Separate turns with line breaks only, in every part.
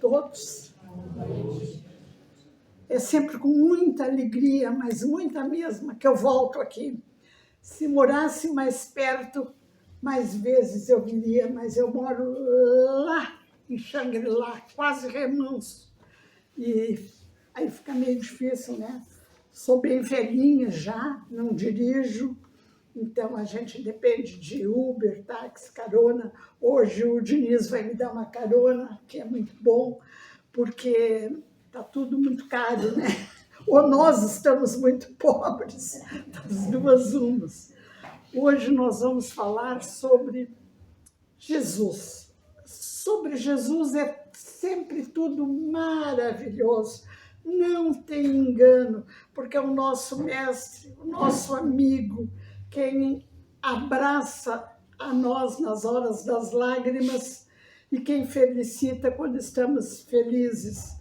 todos. É sempre com muita alegria, mas muita mesma, que eu volto aqui. Se morasse mais perto, mais vezes eu viria, mas eu moro lá em Xangri-Lá, quase Remanso. E aí fica meio difícil, né? Sou bem velhinha já, não dirijo, então a gente depende de Uber, táxi, carona. Hoje o Diniz vai me dar uma carona, que é muito bom, porque está tudo muito caro, né? Ou nós estamos muito pobres, das duas umas. Hoje nós vamos falar sobre Jesus. Sobre Jesus é sempre tudo maravilhoso. Não tem engano, porque é o nosso mestre, o nosso amigo, quem abraça a nós nas horas das lágrimas e quem felicita quando estamos felizes.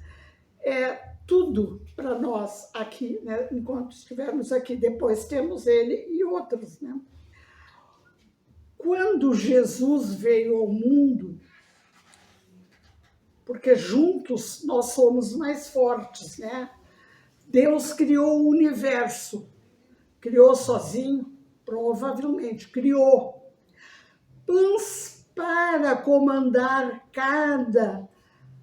É tudo para nós aqui, né? Enquanto estivermos aqui. Depois temos ele e outros, né? Quando Jesus veio ao mundo, porque juntos nós somos mais fortes, né? Deus criou o universo. Criou sozinho? Provavelmente. Criou. Mas para comandar cada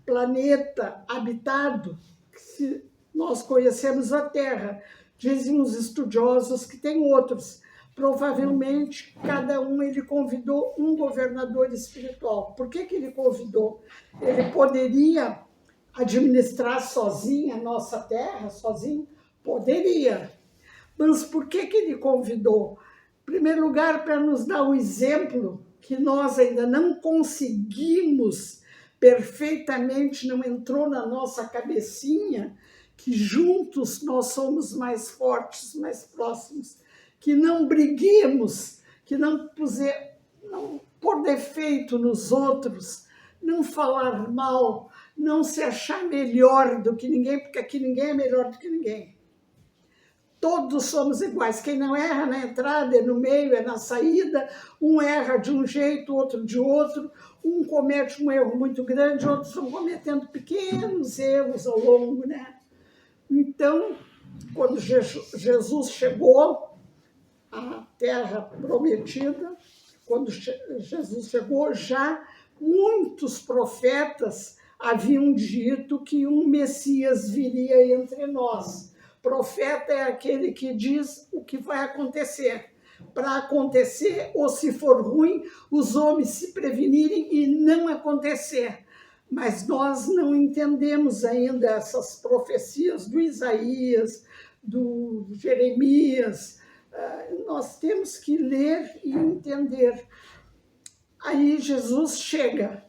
planeta habitado, se nós conhecemos a Terra, dizem os estudiosos que tem outros. Provavelmente, cada um ele convidou um governador espiritual. Por que ele convidou? Ele poderia administrar sozinho a nossa terra, sozinho? Poderia. Mas por que ele convidou? Em primeiro lugar, para nos dar o exemplo que nós ainda não conseguimos perfeitamente, não entrou na nossa cabecinha, que juntos nós somos mais fortes, mais próximos, que não briguemos, que não pôr defeito nos outros, não falar mal, não se achar melhor do que ninguém, porque aqui ninguém é melhor do que ninguém. Todos somos iguais. Quem não erra na entrada, é no meio, é na saída. Um erra de um jeito, outro de outro. Um comete um erro muito grande, outros vão cometendo pequenos erros ao longo, né? Então, quando Jesus chegou à terra prometida, quando Jesus chegou, já muitos profetas haviam dito que um Messias viria entre nós. Profeta é aquele que diz o que vai acontecer. Para acontecer, ou se for ruim, os homens se prevenirem e não acontecer. Mas nós não entendemos ainda essas profecias do Isaías, do Jeremias. Nós temos que ler e entender. Aí Jesus chega,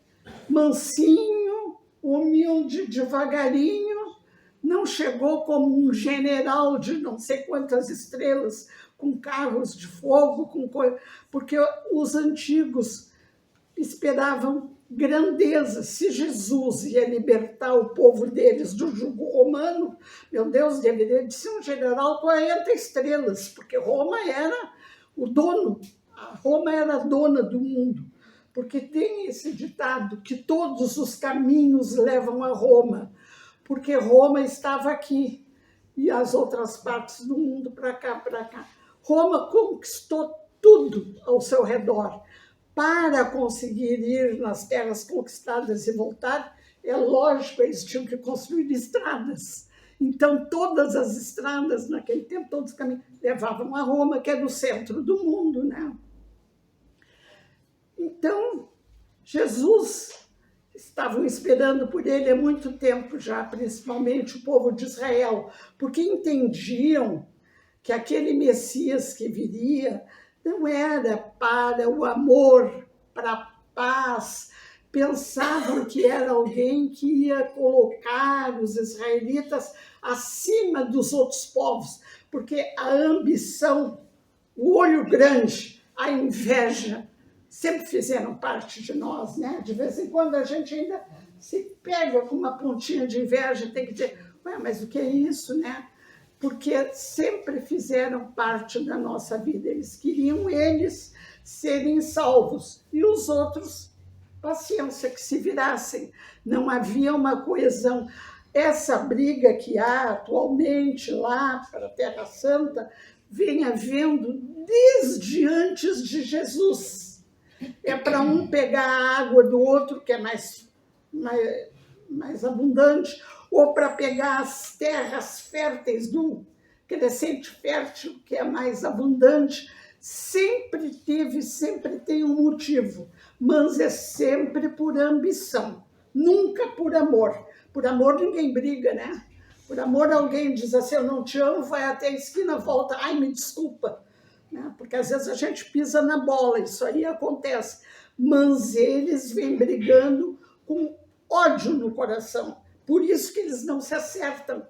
mansinho, humilde, devagarinho, não chegou como um general de não sei quantas estrelas, com carros de fogo, porque os antigos esperavam grandeza. Se Jesus ia libertar o povo deles do jugo romano, meu Deus, deveria de ser um general 40 estrelas, porque Roma era o dono, Roma era a dona do mundo. Porque tem esse ditado que todos os caminhos levam a Roma, porque Roma estava aqui e as outras partes do mundo para cá, para cá. Roma conquistou tudo ao seu redor. Para conseguir ir nas terras conquistadas e voltar, é lógico, eles tinham que construir estradas. Então, todas as estradas, naquele tempo, todos os caminhos, levavam a Roma, que é no centro do mundo, né? Então, Jesus, estavam esperando por ele há muito tempo já, principalmente o povo de Israel, porque entendiam que aquele Messias que viria não era para o amor, para a paz. Pensavam que era alguém que ia colocar os israelitas acima dos outros povos, porque a ambição, o olho grande, a inveja, sempre fizeram parte de nós, né? De vez em quando a gente ainda se pega com uma pontinha de inveja, tem que dizer, ué, mas o que é isso, né? Porque sempre fizeram parte da nossa vida. Eles queriam serem salvos e os outros paciência, que se virassem. Não havia uma coesão. Essa briga que há atualmente lá para a Terra Santa vem havendo desde antes de Jesus. É para um pegar a água do outro, que é mais abundante, ou para pegar as terras férteis do crescente fértil, que é mais abundante. Sempre teve, sempre tem um motivo, mas é sempre por ambição, nunca por amor. Por amor ninguém briga, né? Por amor alguém diz assim, eu não te amo, vai até a esquina, volta, ai, me desculpa. Né? Porque às vezes a gente pisa na bola, isso aí acontece. Mas eles vêm brigando com ódio no coração. Por isso que eles não se acertam.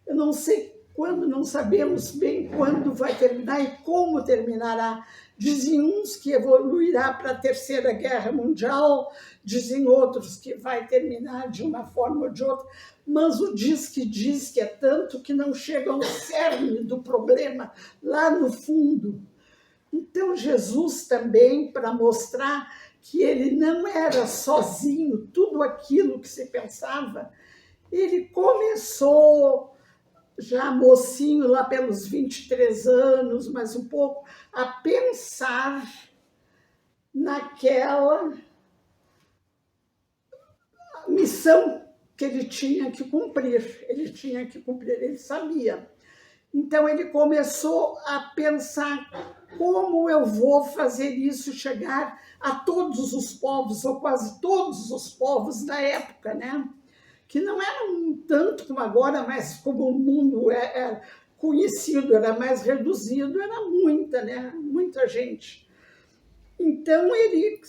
Eu não sei quando, não sabemos bem quando vai terminar e como terminará. Dizem uns que evoluirá para a Terceira Guerra Mundial, dizem outros que vai terminar de uma forma ou de outra, mas o diz que é tanto que não chega ao cerne do problema, lá no fundo. Então, Jesus também, para mostrar que ele não era sozinho, tudo aquilo que se pensava, ele começou, já mocinho, lá pelos 23 anos, mais um pouco, a pensar naquela missão que ele tinha que cumprir. Ele sabia. Então, ele começou a pensar como eu vou fazer isso chegar a todos os povos, ou quase todos os povos da época, né? Que não era um tanto como agora, mas como o mundo é conhecido, era mais reduzido, era muita, né? Muita gente. Então, ele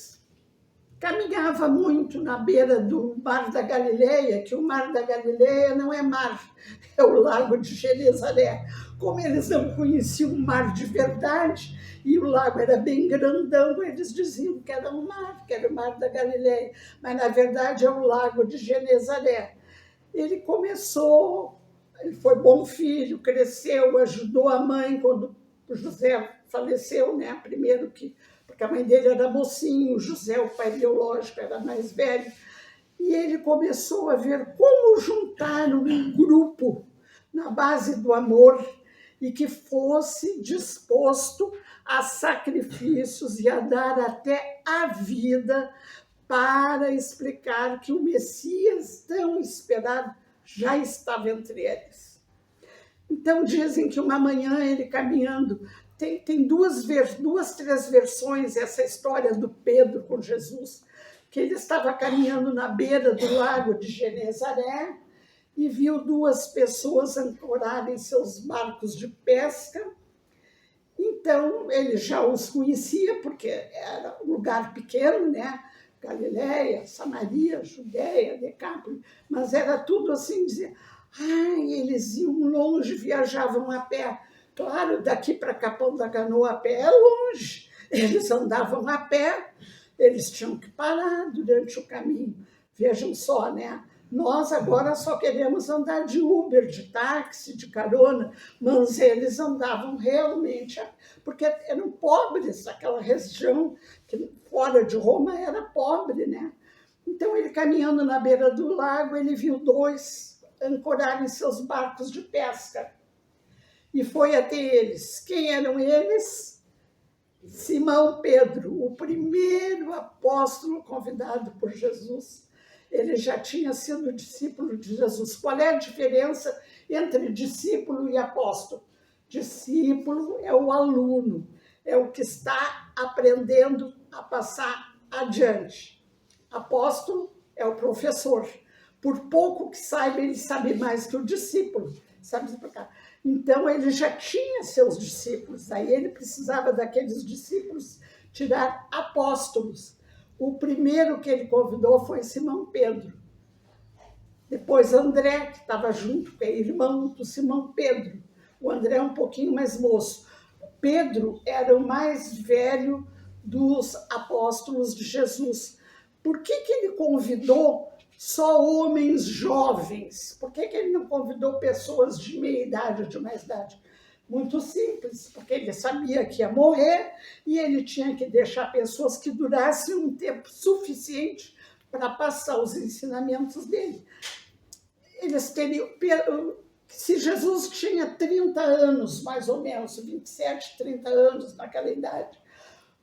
caminhava muito na beira do Mar da Galileia, que o Mar da Galileia não é mar, é o Lago de Genezaré. Como eles não conheciam o mar de verdade, e o lago era bem grandão, eles diziam que era um mar, que era o Mar da Galileia, mas na verdade é o Lago de Genezaré. Ele começou, ele foi bom filho, cresceu, ajudou a mãe quando o José faleceu, né? Primeiro porque a mãe dele era mocinho, o José, o pai biológico, era mais velho, e ele começou a ver como juntar um grupo na base do amor e que fosse disposto a sacrifícios e a dar até a vida para explicar que o Messias tão esperado já estava entre eles. Então dizem que uma manhã ele caminhando, tem duas, três versões essa história do Pedro com Jesus, que ele estava caminhando na beira do lago de Genezaré e viu duas pessoas ancorarem seus barcos de pesca. Então, ele já os conhecia, porque era um lugar pequeno, né? Galileia, Samaria, Judéia, Decápolis, mas era tudo assim, dizia, eles iam longe, viajavam a pé. Claro, daqui para Capão da Canoa a pé é longe. Eles andavam a pé, eles tinham que parar durante o caminho. Vejam só, né? Nós agora só queremos andar de Uber, de táxi, de carona, mas eles andavam realmente, porque eram pobres, aquela região que fora de Roma era pobre, né? Então, ele caminhando na beira do lago, ele viu dois ancorarem seus barcos de pesca. E foi até eles. Quem eram eles? Simão Pedro, o primeiro apóstolo convidado por Jesus. Ele já tinha sido discípulo de Jesus. Qual é a diferença entre discípulo e apóstolo? Discípulo é o aluno, é o que está aprendendo a passar adiante. Apóstolo é o professor. Por pouco que saiba, ele sabe mais que o discípulo. Sabe explicar? Então, ele já tinha seus discípulos, aí ele precisava daqueles discípulos tirar apóstolos. O primeiro que ele convidou foi Simão Pedro. Depois André, que estava junto, que é irmão do Simão Pedro. O André é um pouquinho mais moço. Pedro era o mais velho dos apóstolos de Jesus. Por que ele convidou só homens jovens? Por que ele não convidou pessoas de meia idade ou de mais idade? Muito simples, porque ele sabia que ia morrer e ele tinha que deixar pessoas que durassem um tempo suficiente para passar os ensinamentos dele. Eles teriam, se Jesus tinha 30 anos, mais ou menos, 27, 30 anos naquela idade,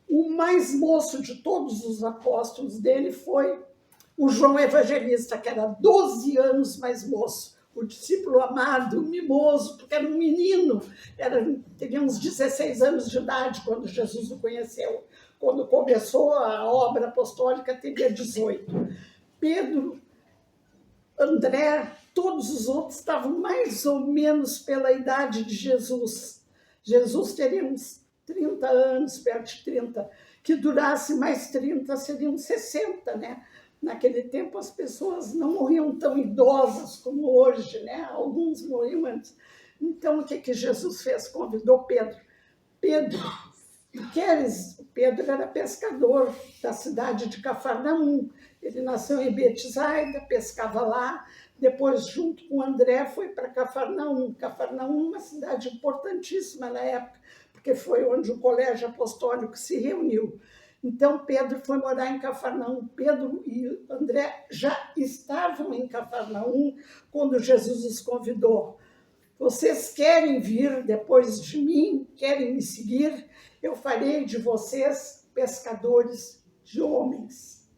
o mais moço de todos os apóstolos dele foi o João Evangelista, que era 12 anos mais moço, o discípulo amado, o mimoso, porque era um menino, teria uns 16 anos de idade quando Jesus o conheceu. Quando começou a obra apostólica, teria 18. Pedro, André, todos os outros estavam mais ou menos pela idade de Jesus. Jesus teria uns 30 anos, perto de 30. Que durasse mais 30, seriam 60, né? Naquele tempo as pessoas não morriam tão idosas como hoje, né? Alguns morriam antes. Então o que Jesus fez? Convidou Pedro. Pedro, queres? Pedro era pescador da cidade de Cafarnaum. Ele nasceu em Betsaida, pescava lá. Depois, junto com André, foi para Cafarnaum. Cafarnaum, uma cidade importantíssima na época, porque foi onde o colégio apostólico se reuniu. Então, Pedro foi morar em Cafarnaum. Pedro e André já estavam em Cafarnaum quando Jesus os convidou. Vocês querem vir depois de mim? Querem me seguir? Eu farei de vocês pescadores de homens.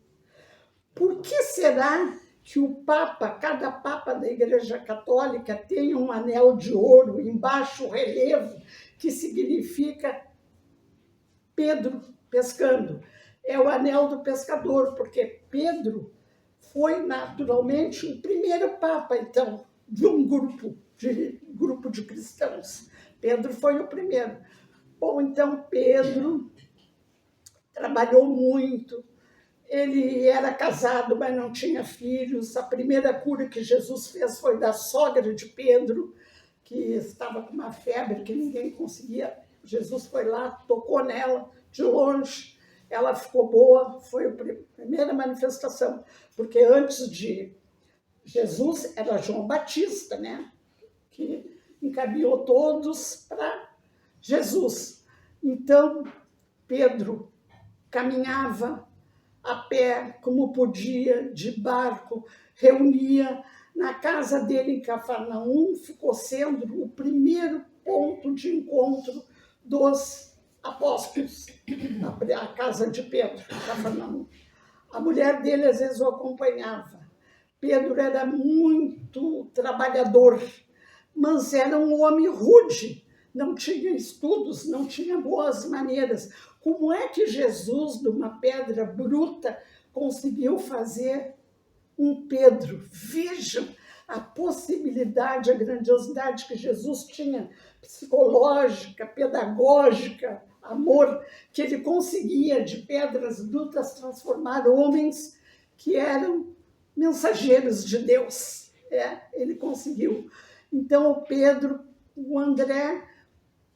Por que será que o Papa, cada Papa da Igreja Católica tem um anel de ouro, embaixo o relevo, que significa Pedro pescando? É o anel do pescador, porque Pedro foi naturalmente o primeiro Papa, então, de um grupo de cristãos. Pedro foi o primeiro. Bom, então Pedro trabalhou muito. Ele era casado, mas não tinha filhos. A primeira cura que Jesus fez foi da sogra de Pedro, que estava com uma febre que ninguém conseguia. Jesus foi lá, tocou nela de longe, ela ficou boa. Foi a primeira manifestação, porque antes de Jesus era João Batista, né? Que encaminhou todos para Jesus. Então, Pedro caminhava a pé, como podia, de barco, reunia. Na casa dele, em Cafarnaum, ficou sendo o primeiro ponto de encontro dos apóstolos, a casa de Pedro, Cafarnaum. A mulher dele, às vezes, o acompanhava. Pedro era muito trabalhador, mas era um homem rude, não tinha estudos, não tinha boas maneiras. Como é que Jesus, de uma pedra bruta, conseguiu fazer um Pedro? Vejam a possibilidade, a grandiosidade que Jesus tinha, psicológica, pedagógica, amor, que ele conseguia de pedras brutas transformar homens que eram mensageiros de Deus. Ele conseguiu. Então, o Pedro, o André,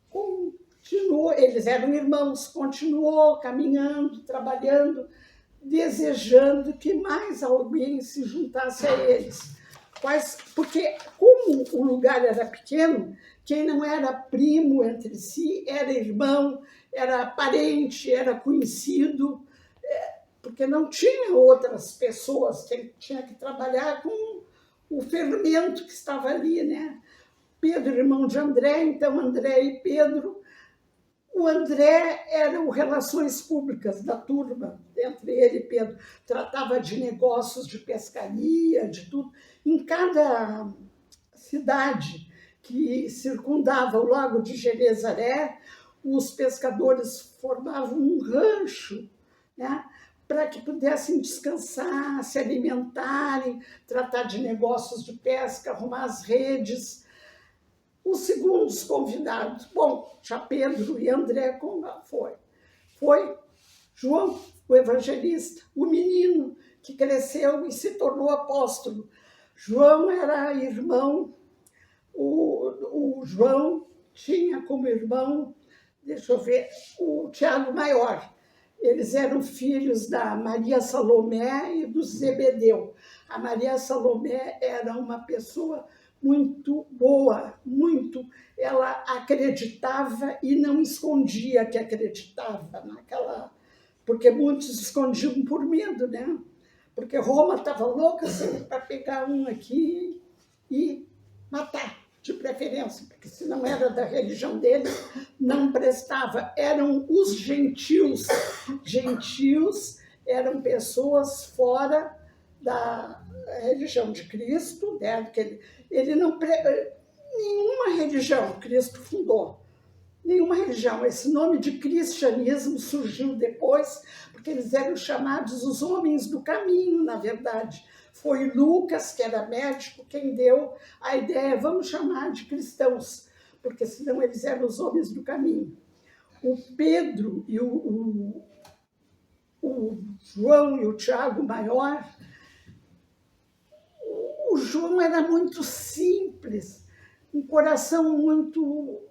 continuou, eles eram irmãos, continuou caminhando, trabalhando, desejando que mais alguém se juntasse a eles. Porque, como o lugar era pequeno, quem não era primo entre si era irmão, era parente, era conhecido, porque não tinha outras pessoas, tinha que trabalhar com o fermento que estava ali, né? Pedro, irmão de André, então André e Pedro. O André era o relações públicas da turma, entre ele e Pedro. Tratava de negócios de pescaria, de tudo. Em cada cidade que circundava o Lago de Genezaré, os pescadores formavam um rancho, né, para que pudessem descansar, se alimentarem, tratar de negócios de pesca, arrumar as redes. Os segundos convidados, bom, já Pedro e André, como foi João, o evangelista, o menino que cresceu e se tornou apóstolo. João era irmão, o João tinha como irmão, deixa eu ver, o Tiago Maior. Eles eram filhos da Maria Salomé e do Zebedeu. A Maria Salomé era uma pessoa muito boa, muito. Ela acreditava e não escondia que acreditava naquela, porque muitos escondiam por medo, né? Porque Roma estava louca assim, para pegar um aqui e matar, de preferência, porque se não era da religião deles, não prestava. Eram os gentios. Gentios eram pessoas fora da religião de Cristo, né? Porque ele não nenhuma religião Cristo fundou, nenhuma religião. Esse nome de cristianismo surgiu depois, porque eles eram chamados os homens do caminho, na verdade. Foi Lucas, que era médico, quem deu a ideia, vamos chamar de cristãos, porque senão eles eram os homens do caminho. O Pedro e o João e o Tiago Maior, o João era muito simples, um coração muito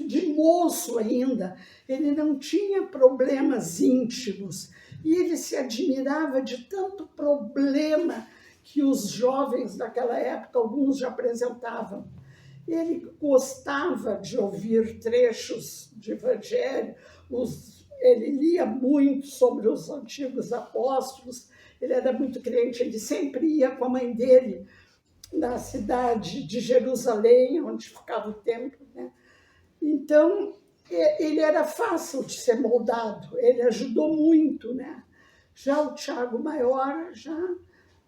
de moço ainda, ele não tinha problemas íntimos e ele se admirava de tanto problema que os jovens daquela época, alguns já apresentavam. Ele gostava de ouvir trechos de evangelho, ele lia muito sobre os antigos apóstolos, ele era muito crente, ele sempre ia com a mãe dele na cidade de Jerusalém, onde ficava o templo, né? Então, ele era fácil de ser moldado, ele ajudou muito, né? Já o Tiago Maior já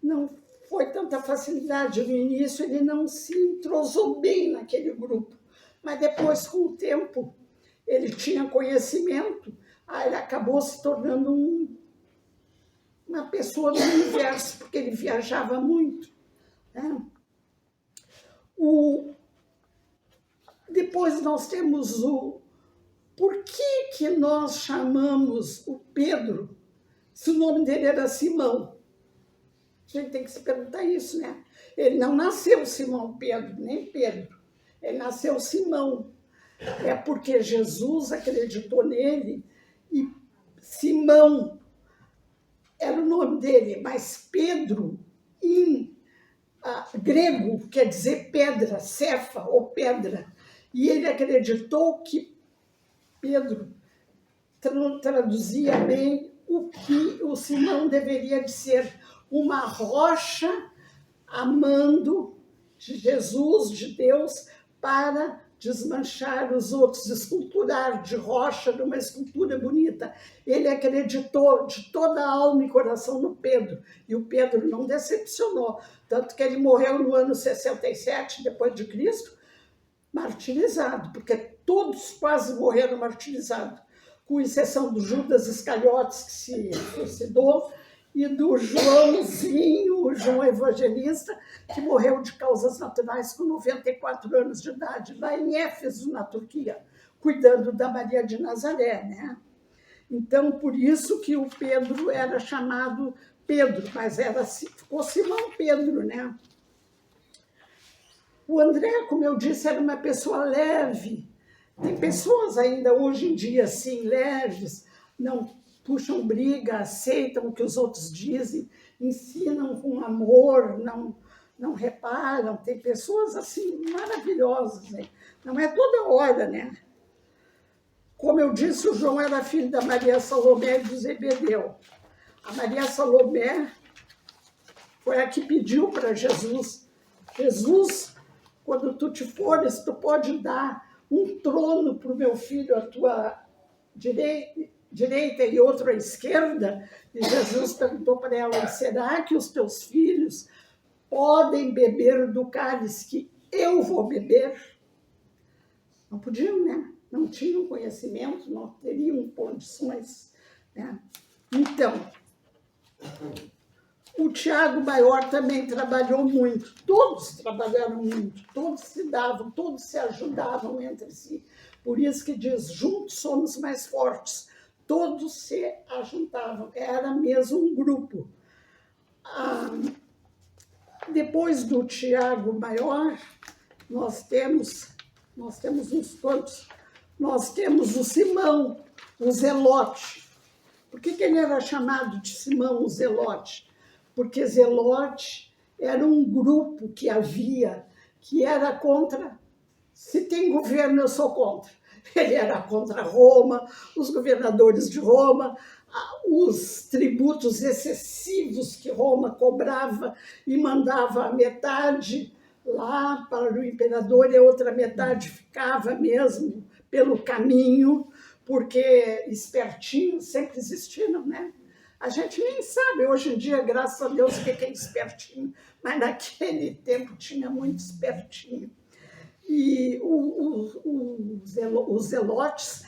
não foi tanta facilidade. No início, ele não se entrosou bem naquele grupo, mas depois, com o tempo, ele tinha conhecimento, ele acabou se tornando uma pessoa do universo, porque ele viajava muito, né? Depois nós temos por que nós chamamos o Pedro, se o nome dele era Simão? A gente tem que se perguntar isso, né? Ele não nasceu Simão Pedro, nem Pedro. Ele nasceu Simão. É porque Jesus acreditou nele e Simão era o nome dele, mas Pedro, em grego, quer dizer pedra, cefa ou pedra. E ele acreditou que Pedro traduzia bem o que o Simão deveria de ser, uma rocha amando de Jesus, de Deus, para desmanchar os outros, esculturar de rocha numa escultura bonita. Ele acreditou de toda a alma e coração no Pedro, e o Pedro não decepcionou, tanto que ele morreu no ano 67 depois de Cristo, martirizado, porque todos quase morreram martirizados, com exceção do Judas Iscariotes, que se suicidou, e do Joãozinho, o João Evangelista, que morreu de causas naturais com 94 anos de idade, lá em Éfeso, na Turquia, cuidando da Maria de Nazaré, né? Então, por isso que o Pedro era chamado Pedro, mas ficou Simão Pedro, né? O André, como eu disse, era uma pessoa leve. Tem pessoas ainda hoje em dia, assim, leves, não puxam briga, aceitam o que os outros dizem, ensinam com amor, não reparam. Tem pessoas, assim, maravilhosas, né? Não é toda hora, né? Como eu disse, o João era filho da Maria Salomé de Zebedeu. A Maria Salomé foi a que pediu para Jesus: Jesus, quando tu te fores, tu pode dar um trono para o meu filho à tua direita e outro à esquerda? E Jesus perguntou para ela: será que os teus filhos podem beber do cálice que eu vou beber? Não podiam, né? Não tinham conhecimento, não teriam condições, né? Então, o Tiago Maior também trabalhou muito, todos trabalharam muito, todos se davam, todos se ajudavam entre si. Por isso que diz, juntos somos mais fortes. Todos se ajuntavam, era mesmo um grupo. Depois do Tiago Maior, nós temos uns quantos. Nós temos o Simão, o Zelote. Por que ele era chamado de Simão, o Zelote? Porque Zelote era um grupo que havia que era contra, se tem governo, eu sou contra. Ele era contra Roma, os governadores de Roma, os tributos excessivos que Roma cobrava e mandava a metade lá para o imperador e a outra metade ficava mesmo pelo caminho, porque espertinhos sempre existiram, né? A gente nem sabe, hoje em dia, graças a Deus, o que é espertinho, mas naquele tempo tinha muito espertinho. E os zelotes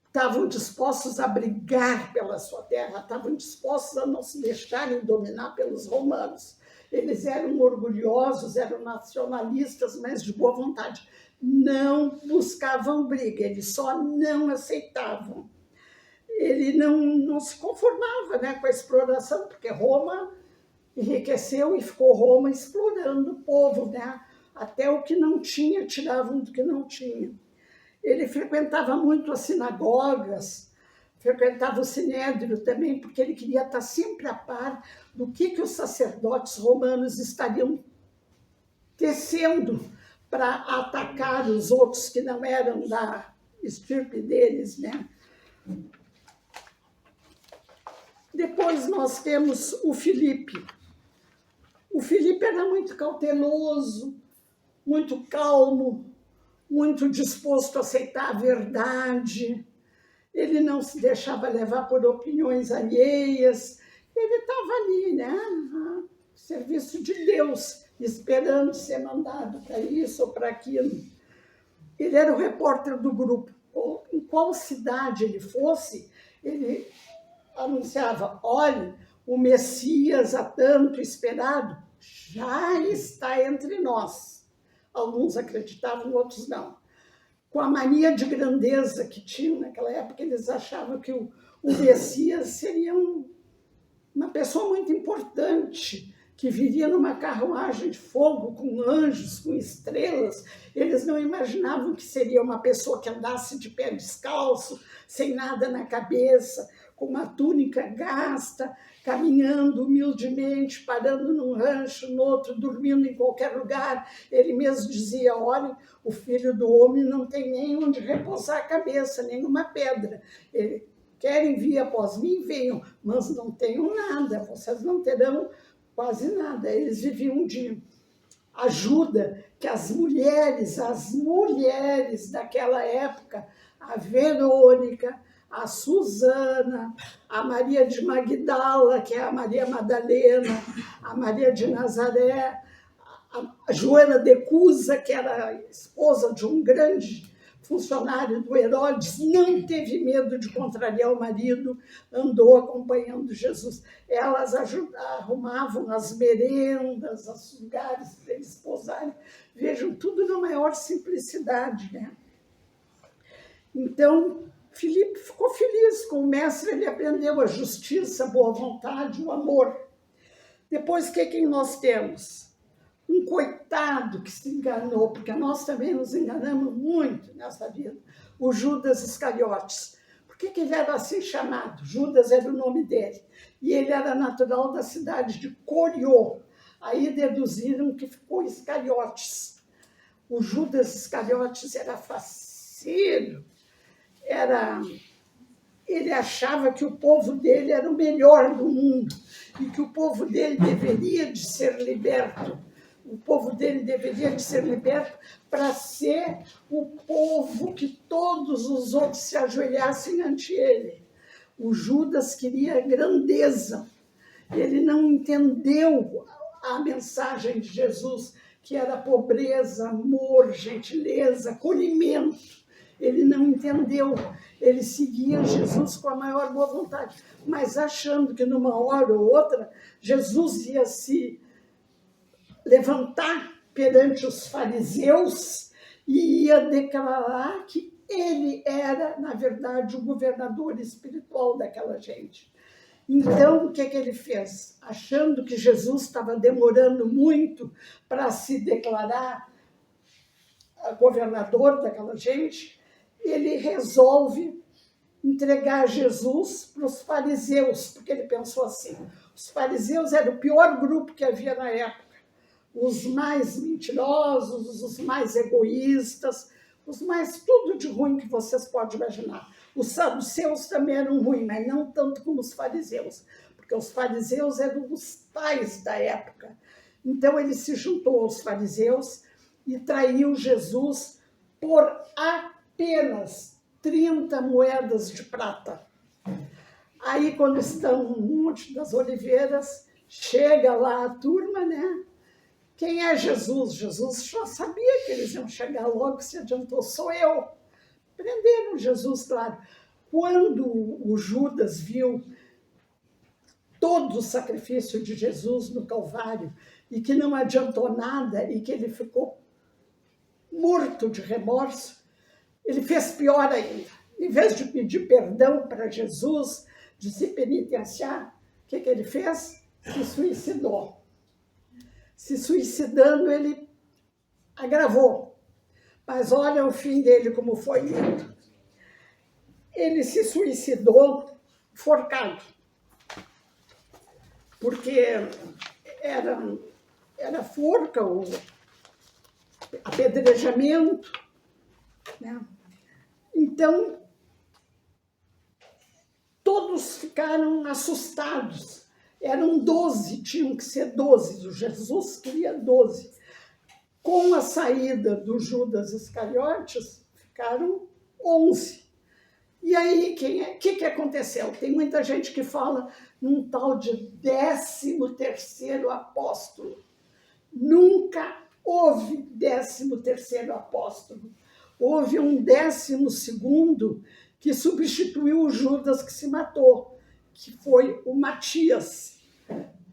estavam dispostos a brigar pela sua terra, estavam dispostos a não se deixarem dominar pelos romanos. Eles eram orgulhosos, eram nacionalistas, mas de boa vontade. Não buscavam briga, eles só não aceitavam. Ele não se conformava, né, com a exploração, porque Roma enriqueceu e ficou Roma explorando o povo, né? Até o que não tinha, tiravam do que não tinha. Ele frequentava muito as sinagogas, frequentava o Sinédrio também, porque ele queria estar sempre a par do que os sacerdotes romanos estariam tecendo para atacar os outros que não eram da estirpe deles, né? Depois nós temos o Filipe. O Filipe era muito cauteloso, muito calmo, muito disposto a aceitar a verdade. Ele não se deixava levar por opiniões alheias. Ele estava ali, né, a serviço de Deus, esperando ser mandado para isso ou para aquilo. Ele era o repórter do grupo. Em qual cidade ele fosse, ele anunciava: olhe, o Messias há tanto esperado já está entre nós. Alguns acreditavam, outros não. Com a mania de grandeza que tinham naquela época, eles achavam que o Messias seria uma pessoa muito importante, que viria numa carruagem de fogo, com anjos, com estrelas. Eles não imaginavam que seria uma pessoa que andasse de pé descalço, sem nada na cabeça, com uma túnica gasta, caminhando humildemente, parando num rancho, no outro, dormindo em qualquer lugar. Ele mesmo dizia: olhem, o Filho do Homem não tem nem onde repousar a cabeça, nenhuma pedra. Querem vir após mim, venham, mas não tenham nada, vocês não terão quase nada. Eles viviam de ajuda que as mulheres daquela época, a Verônica, a Susana, a Maria de Magdala, que é a Maria Madalena, a Maria de Nazaré, a Joana de Cusa, que era a esposa de um grande funcionário do Herodes, não teve medo de contrariar o marido, andou acompanhando Jesus. Elas arrumavam as merendas, os lugares para eles posarem. Vejam, tudo na maior simplicidade, né? Então, Filipe ficou feliz com o mestre, ele aprendeu a justiça, a boa vontade, o amor. Depois, quem nós temos? Um coitado que se enganou, porque nós também nos enganamos muito nessa vida, o Judas Iscariotes. Por que ele era assim chamado? Judas era o nome dele. E ele era natural da cidade de Corió. Aí deduziram que ficou Iscariotes. O Judas Iscariotes era faceiro, ele achava que o povo dele era o melhor do mundo e que o povo dele deveria de ser liberto. O povo dele deveria de ser liberto para ser o povo que todos os outros se ajoelhassem ante ele. O Judas queria grandeza. Ele não entendeu a mensagem de Jesus, que era pobreza, amor, gentileza, acolhimento. Ele não entendeu. Ele seguia Jesus com a maior boa vontade, mas achando que numa hora ou outra Jesus ia se levantar perante os fariseus e ia declarar que ele era, na verdade, o governador espiritual daquela gente. Então, o que ele fez? Achando que Jesus estava demorando muito para se declarar governador daquela gente, ele resolve entregar Jesus para os fariseus, porque ele pensou assim: os fariseus eram o pior grupo que havia na época, os mais mentirosos, os mais egoístas, os mais tudo de ruim que vocês podem imaginar. Os saduceus também eram ruins, mas não tanto como os fariseus, porque os fariseus eram os pais da época. Então ele se juntou aos fariseus e traiu Jesus por apenas 30 moedas de prata. Aí, quando estão no Monte das Oliveiras, chega lá a turma, né? Quem é Jesus? Jesus já sabia que eles iam chegar logo, se adiantou, sou eu. Prenderam Jesus, claro. Quando o Judas viu todo o sacrifício de Jesus no Calvário e que não adiantou nada e que ele ficou morto de remorso, ele fez pior ainda. Em vez de pedir perdão para Jesus, de se penitenciar, o que ele fez? Se suicidou. Se suicidando, ele agravou. Mas olha o fim dele como foi lindo. Ele se suicidou forcado, porque era forca, o apedrejamento, né? Então, todos ficaram assustados. Eram 12, tinham que ser 12. O Jesus queria 12. Com a saída do Judas Iscariotes, ficaram 11. E aí, o que aconteceu? Tem muita gente que fala num tal de 13º apóstolo. Nunca houve 13º apóstolo. Houve um 12º que substituiu o Judas que se matou, que foi o Matias.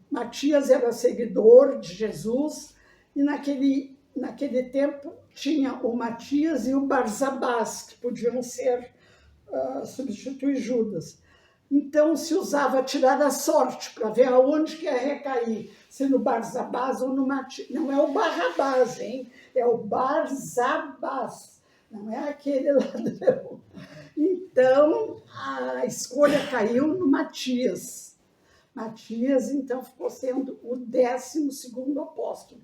Matias era seguidor de Jesus e naquele tempo tinha o Matias e o Barsabás, que podiam substituir Judas. Então se usava tirar a sorte para ver aonde que ia recair, se no Barsabás ou no Matias. Não é o Barrabás, hein? É o Barsabás, não é aquele ladrão. Então, a escolha caiu no Matias. Matias, então, ficou sendo o 12º apóstolo.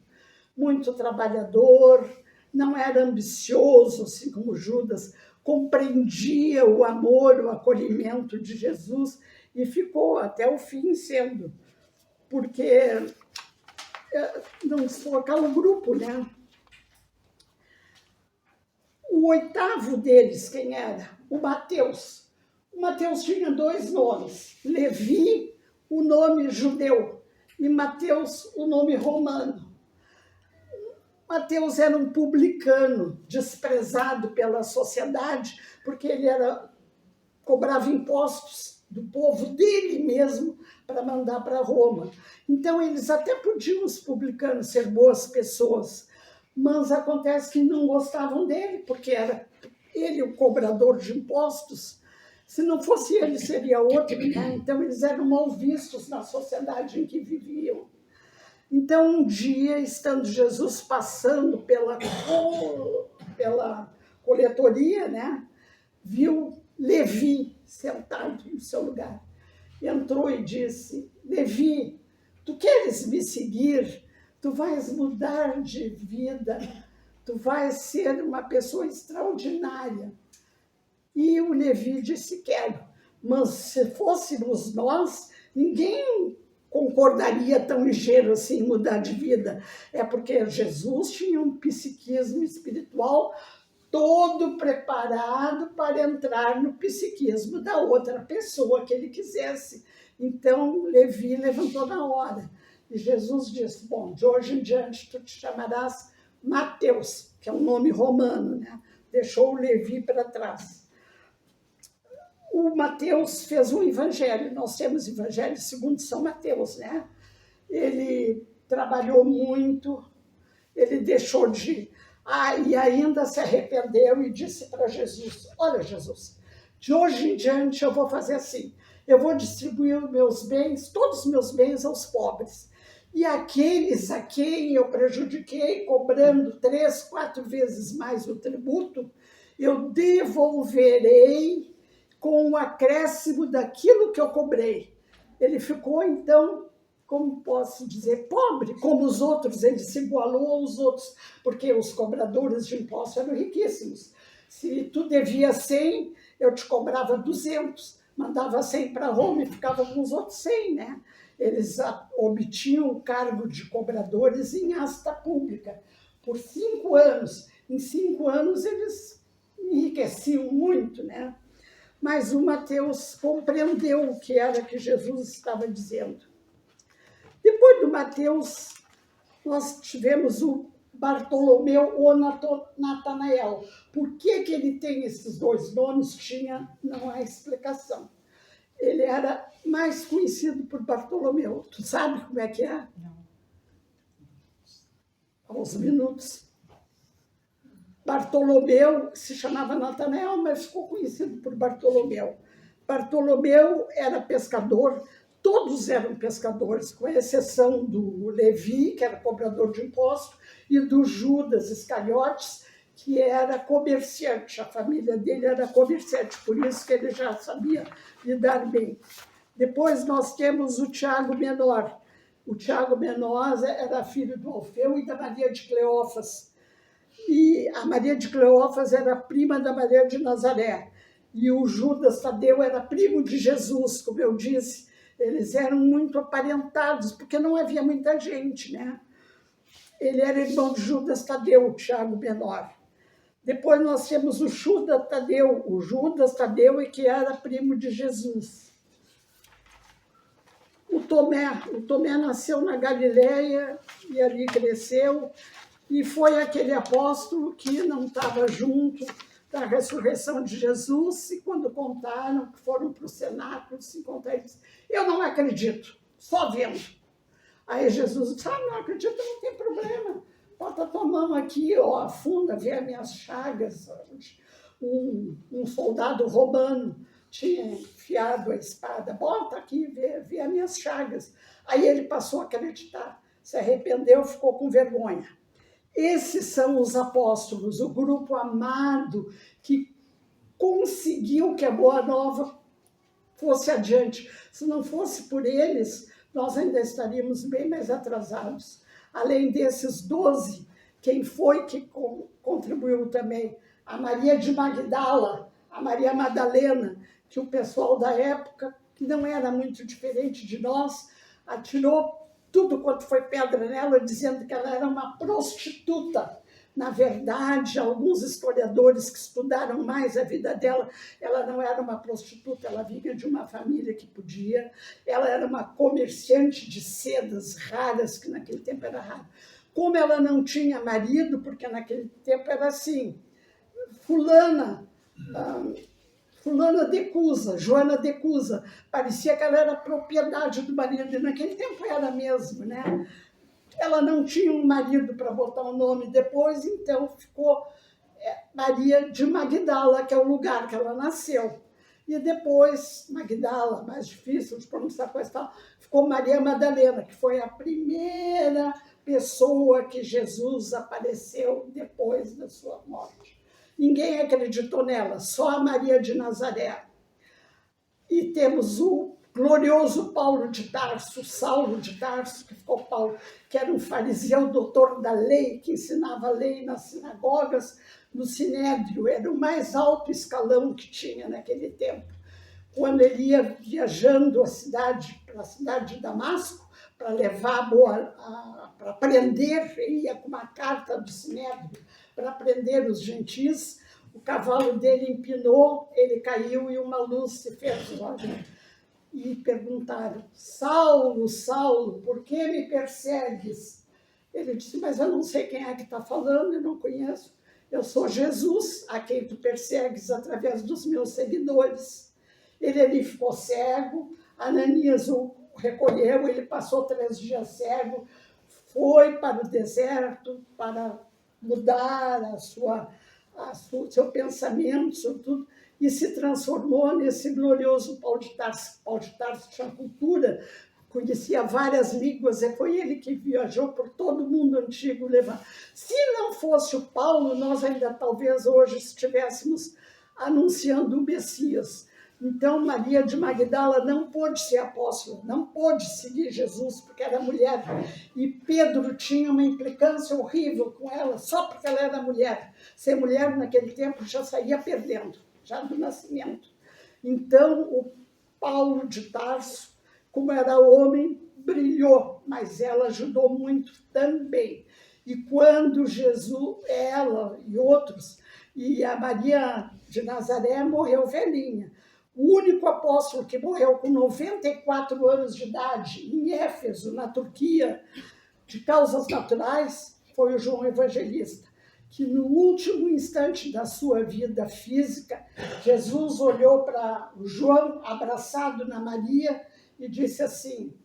Muito trabalhador, não era ambicioso, assim como Judas, compreendia o amor, o acolhimento de Jesus e ficou até o fim sendo, porque não desfocar o grupo, né? O 8º deles, quem era? O Mateus. O Mateus tinha 2 nomes, Levi, o nome judeu, e Mateus, o nome romano. Mateus era um publicano, desprezado pela sociedade, porque ele cobrava impostos do povo dele mesmo para mandar para Roma. Então, eles até podiam, os publicanos, ser boas pessoas, mas acontece que não gostavam dele, porque era ele o cobrador de impostos. Se não fosse ele, seria outro, né? Então, eles eram mal vistos na sociedade em que viviam. Então, um dia, estando Jesus passando pela coletoria, né, viu Levi sentado no seu lugar. Entrou e disse: Levi, tu queres me seguir? Tu vais mudar de vida, tu vais ser uma pessoa extraordinária. E o Levi disse: quero, mas se fôssemos nós, ninguém concordaria tão ligeiro assim em mudar de vida. É porque Jesus tinha um psiquismo espiritual todo preparado para entrar no psiquismo da outra pessoa que ele quisesse. Então, Levi levantou na hora. E Jesus disse: bom, de hoje em diante tu te chamarás Mateus, que é um nome romano, né? Deixou o Levi para trás. O Mateus fez um evangelho, nós temos evangelho segundo São Mateus, né? Ele trabalhou muito, ele deixou de... e ainda se arrependeu e disse para Jesus: olha, Jesus, de hoje em diante eu vou fazer assim, eu vou distribuir os meus bens, todos os meus bens aos pobres. E aqueles a quem eu prejudiquei, cobrando 3, 4 vezes mais o tributo, eu devolverei com o acréscimo daquilo que eu cobrei. Ele ficou, então, como posso dizer, pobre, como os outros, ele se igualou aos outros, porque os cobradores de impostos eram riquíssimos. Se tu devia 100, eu te cobrava 200, mandava 100 para Roma e ficava com os outros 100, né? Eles obtinham o cargo de cobradores em asta pública por 5 anos. Em 5 anos eles enriqueciam muito, né? Mas o Mateus compreendeu o que era que Jesus estava dizendo. Depois do Mateus, nós tivemos o Bartolomeu ou Natanael. Por que ele tem esses dois nomes? Não há explicação. Ele era mais conhecido por Bartolomeu. Tu sabe como é que é?
Não.
Aos minutos. Bartolomeu se chamava Natanael, mas ficou conhecido por Bartolomeu. Bartolomeu era pescador, todos eram pescadores, com exceção do Levi, que era cobrador de imposto, e do Judas Iscariotes, que era comerciante. A família dele era comerciante, por isso que ele já sabia lidar bem. Depois nós temos o Tiago Menor. O Tiago Menor era filho do Alfeu e da Maria de Cleófas. E a Maria de Cleófas era prima da Maria de Nazaré. E o Judas Tadeu era primo de Jesus, como eu disse. Eles eram muito aparentados, porque não havia muita gente, né? Ele era irmão de Judas Tadeu, o Tiago Menor. Depois nós temos o Judas Tadeu, que era primo de Jesus. O Tomé nasceu na Galileia e ali cresceu, e foi aquele apóstolo que não estava junto da ressurreição de Jesus, e quando contaram que foram para o cenáculo se encontrar, ele disse: eu não acredito, só vendo. Aí Jesus disse: não acredito, não tem problema, bota a tua mão aqui, ó, afunda, vê as minhas chagas. Um soldado romano tinha enfiado a espada, bota aqui, vê as minhas chagas. Aí ele passou a acreditar, se arrependeu, ficou com vergonha. Esses são os apóstolos, o grupo amado que conseguiu que a Boa Nova fosse adiante. Se não fosse por eles, nós ainda estaríamos bem mais atrasados. Além desses 12, quem foi que contribuiu também? A Maria de Magdala, a Maria Madalena, que o pessoal da época, que não era muito diferente de nós, atirou tudo quanto foi pedra nela, dizendo que ela era uma prostituta. Na verdade, alguns historiadores que estudaram mais a vida dela, ela não era uma prostituta, ela vinha de uma família que podia, ela era uma comerciante de sedas raras, que naquele tempo era raro. Como ela não tinha marido, porque naquele tempo era assim, fulana de Cusa, Joana de Cusa, parecia que ela era propriedade do marido, e naquele tempo era mesmo, né? Ela não tinha um marido para botar o nome depois, então ficou Maria de Magdala, que é o lugar que ela nasceu. E depois, Magdala, mais difícil de pronunciar, coisa e tal, ficou Maria Madalena, que foi a primeira pessoa que Jesus apareceu depois da sua morte. Ninguém acreditou nela, só a Maria de Nazaré. E temos o glorioso Paulo de Tarso, Saulo de Tarso, que ficou Paulo, que era um fariseu, doutor da lei, que ensinava a lei nas sinagogas, no Sinédrio, era o mais alto escalão que tinha naquele tempo. Quando ele ia viajando para a cidade de Damasco, para levar para prender, ele ia com uma carta do Sinédrio para prender os gentis, o cavalo dele empinou, ele caiu e uma luz se fez lá dentro. E perguntaram: Saulo, Saulo, por que me persegues? Ele disse: mas eu não sei quem é que está falando, eu não conheço. Eu sou Jesus, a quem tu persegues através dos meus seguidores. Ele ali ficou cego, Ananias o recolheu, ele passou 3 dias cego, foi para o deserto para mudar seu pensamento, sobretudo, e se transformou nesse glorioso Paulo de Tarso. Paulo de Tarso tinha cultura, conhecia várias línguas, e foi ele que viajou por todo o mundo antigo levando. Se não fosse o Paulo, nós ainda talvez hoje estivéssemos anunciando o Messias. Então, Maria de Magdala não pôde ser apóstola, não pôde seguir Jesus porque era mulher. E Pedro tinha uma implicância horrível com ela, só porque ela era mulher. Ser mulher naquele tempo já saía perdendo, já do nascimento. Então, o Paulo de Tarso, como era homem, brilhou, mas ela ajudou muito também. E quando Jesus, ela e outros, e a Maria de Nazaré morreu velhinha. O único apóstolo que morreu com 94 anos de idade, em Éfeso, na Turquia, de causas naturais, foi o João Evangelista, que no último instante da sua vida física, Jesus olhou para o João abraçado na Maria e disse assim: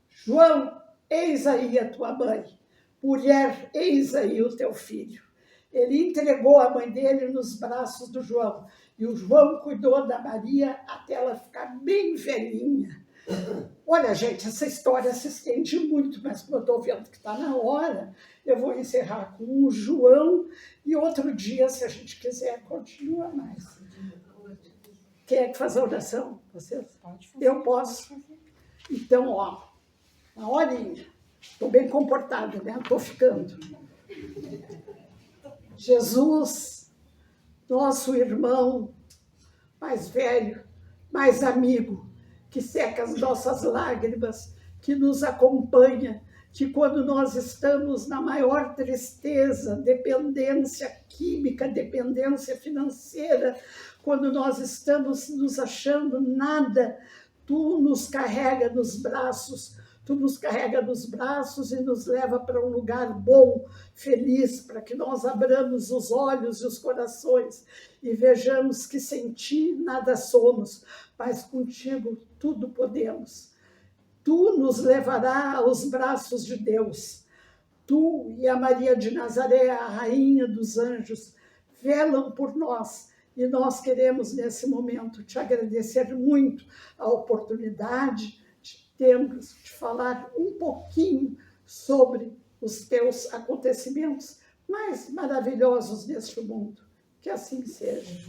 João, eis aí a tua mãe. Mulher, eis aí o teu filho. Ele entregou a mãe dele nos braços do João. E o João cuidou da Maria até ela ficar bem velhinha. Olha, gente, essa história se estende muito, mas como eu estou vendo que está na hora, eu vou encerrar com o João e outro dia, se a gente quiser, continua mais. Quem é que faz a oração? Vocês?
Pode fazer.
Eu posso. Então, ó, uma horinha. Estou bem comportada, né? Estou ficando. Jesus, nosso irmão mais velho, mais amigo, que seca as nossas lágrimas, que nos acompanha, que quando nós estamos na maior tristeza, dependência química, dependência financeira, quando nós estamos nos achando nada, tu nos carrega nos braços, tu nos carrega nos braços e nos leva para um lugar bom, feliz, para que nós abramos os olhos e os corações e vejamos que sem ti nada somos, mas contigo tudo podemos. Tu nos levará aos braços de Deus. Tu e a Maria de Nazaré, a rainha dos anjos, velam por nós. E nós queremos, nesse momento, te agradecer muito a oportunidade de termos de falar um pouquinho sobre os teus acontecimentos mais maravilhosos neste mundo. Que assim seja.